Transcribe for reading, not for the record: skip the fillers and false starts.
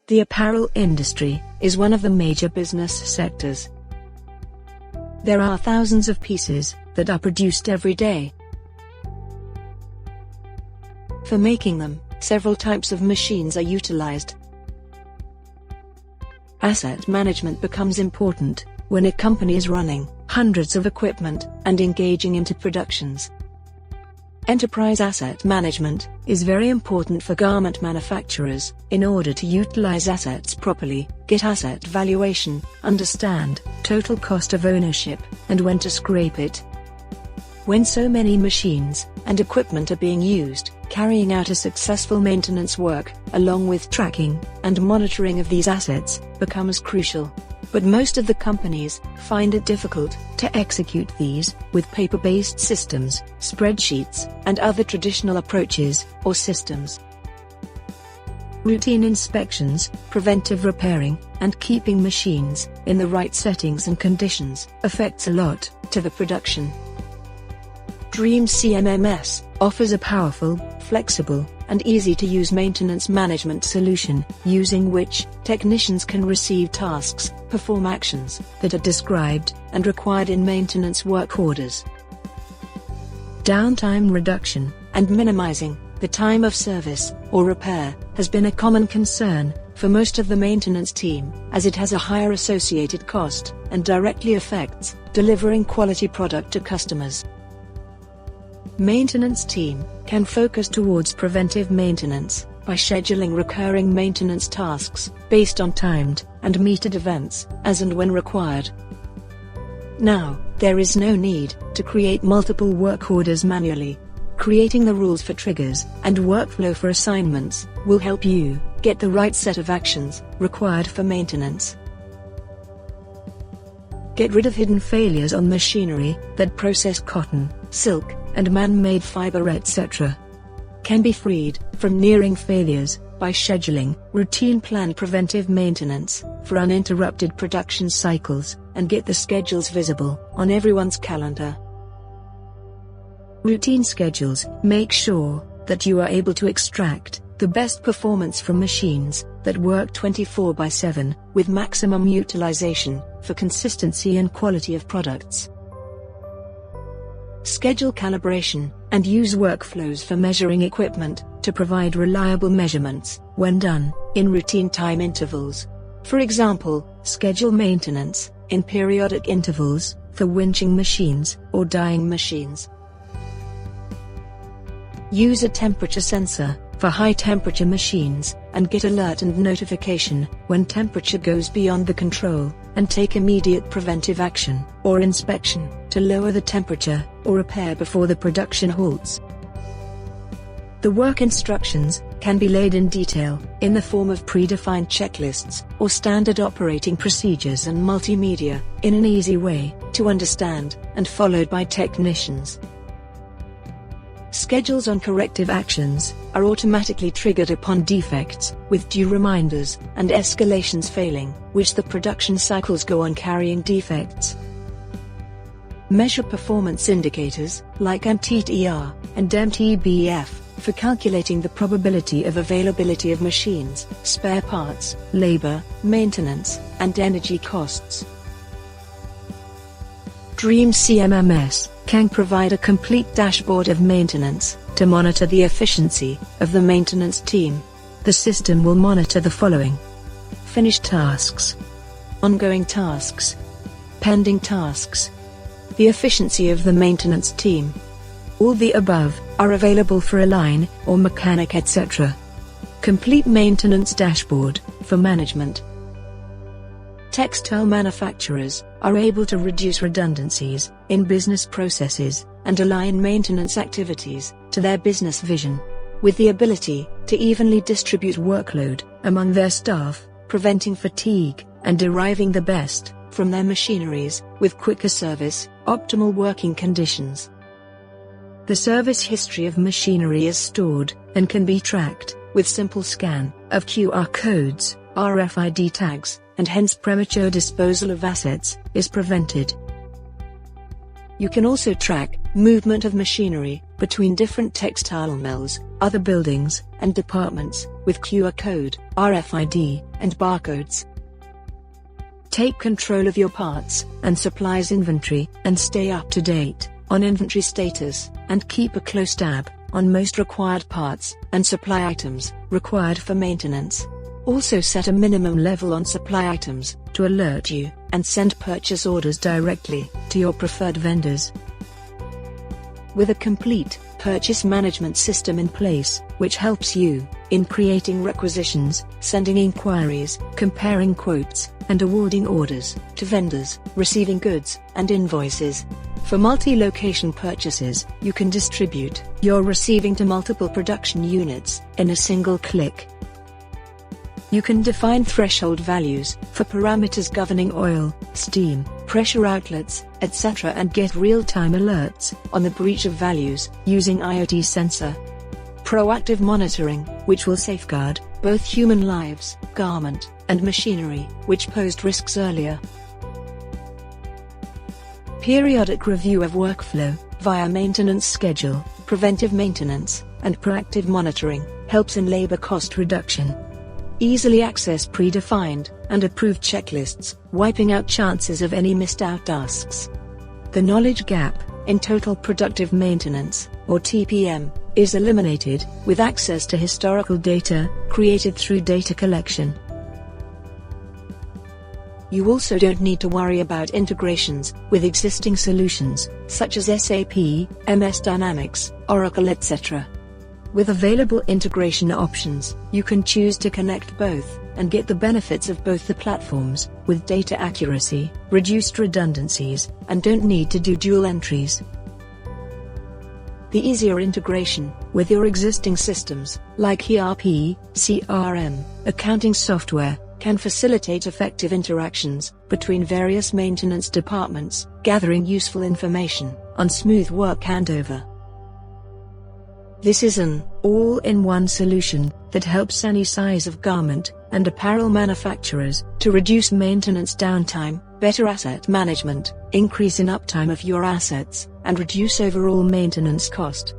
The apparel industry is one of the major business sectors. There are thousands of pieces that are produced every day. For making them, several types of machines are utilized. Asset management becomes important when a company is running hundreds of equipment and engaging into productions. Enterprise asset management is very important for garment manufacturers in order to utilize assets properly, get asset valuation, understand total cost of ownership, and when to scrape it. When so many machines and equipment are being used, carrying out a successful maintenance work, along with tracking and monitoring of these assets, becomes crucial. But most of the companies find it difficult to execute these with paper-based systems, spreadsheets, and other traditional approaches or systems. Routine inspections, preventive repairing, and keeping machines in the right settings and conditions affects a lot to the production. DreamzCMMS offers a powerful, flexible, and easy-to-use maintenance management solution, using which technicians can receive tasks, perform actions that are described and required in maintenance work orders. Downtime reduction and minimizing the time of service or repair has been a common concern for most of the maintenance team, as it has a higher associated cost and directly affects delivering quality product to customers. Maintenance team can focus towards preventive maintenance by scheduling recurring maintenance tasks based on timed and metered events as and when required. Now, there is no need to create multiple work orders manually. Creating the rules for triggers and workflow for assignments will help you get the right set of actions required for maintenance. Get rid of hidden failures on machinery that process cotton, silk, and man-made fiber etc. Can be freed from nearing failures by scheduling routine planned preventive maintenance for uninterrupted production cycles and get the schedules visible on everyone's calendar. Routine schedules make sure that you are able to extract the best performance from machines that work 24/7 with maximum utilization for consistency and quality of products. Schedule calibration and use workflows for measuring equipment to provide reliable measurements when done in routine time intervals. For example, schedule maintenance in periodic intervals for winching machines or dyeing machines. Use a temperature sensor for high-temperature machines and get alert and notification when temperature goes beyond the control, and take immediate preventive action or inspection to lower the temperature or repair before the production halts. The work instructions can be laid in detail in the form of predefined checklists or standard operating procedures and multimedia in an easy way to understand and followed by technicians. Schedules on corrective actions are automatically triggered upon defects, with due reminders and escalations failing, which the production cycles go on carrying defects. Measure performance indicators, like MTTR and MTBF, for calculating the probability of availability of machines, spare parts, labor, maintenance, and energy costs. DreamzCMMS can provide a complete dashboard of maintenance to monitor the efficiency of the maintenance team. The system will monitor the following: finished tasks, ongoing tasks, pending tasks, the efficiency of the maintenance team. All the above are available for a line or mechanic etc. Complete maintenance dashboard for management. Textile manufacturers are able to reduce redundancies in business processes and align maintenance activities to their business vision, with the ability to evenly distribute workload among their staff, preventing fatigue and deriving the best from their machineries with quicker service, optimal working conditions. The service history of machinery is stored and can be tracked with simple scan of QR codes, RFID tags, and hence premature disposal of assets is prevented. You can also track movement of machinery between different textile mills, other buildings, and departments with QR code, RFID, and barcodes. Take control of your parts and supplies inventory and stay up to date on inventory status, and keep a close tab on most required parts and supply items required for maintenance. Also set a minimum level on supply items to alert you and send purchase orders directly to your preferred vendors. With a complete purchase management system in place, which helps you in creating requisitions, sending inquiries, comparing quotes, and awarding orders to vendors, receiving goods and invoices. For multi-location purchases, you can distribute your receiving to multiple production units in a single click. You can define threshold values for parameters governing oil, steam, pressure outlets, etc., and get real-time alerts on the breach of values using IoT sensor. Proactive monitoring, which will safeguard both human lives, garment, and machinery, which posed risks earlier. Periodic review of workflow via maintenance schedule, preventive maintenance, and proactive monitoring helps in labor cost reduction. Easily access predefined and approved checklists, wiping out chances of any missed out tasks. The knowledge gap in total productive maintenance, or TPM, is eliminated with access to historical data created through data collection. You also don't need to worry about integrations with existing solutions, such as SAP, MS Dynamics, Oracle, etc. With available integration options, you can choose to connect both and get the benefits of both the platforms, with data accuracy, reduced redundancies, and don't need to do dual entries. The easier integration with your existing systems, like ERP, CRM, accounting software, can facilitate effective interactions between various maintenance departments, gathering useful information on smooth work handover. This is an all-in-one solution that helps any size of garment and apparel manufacturers to reduce maintenance downtime, better asset management, increase in uptime of your assets, and reduce overall maintenance cost.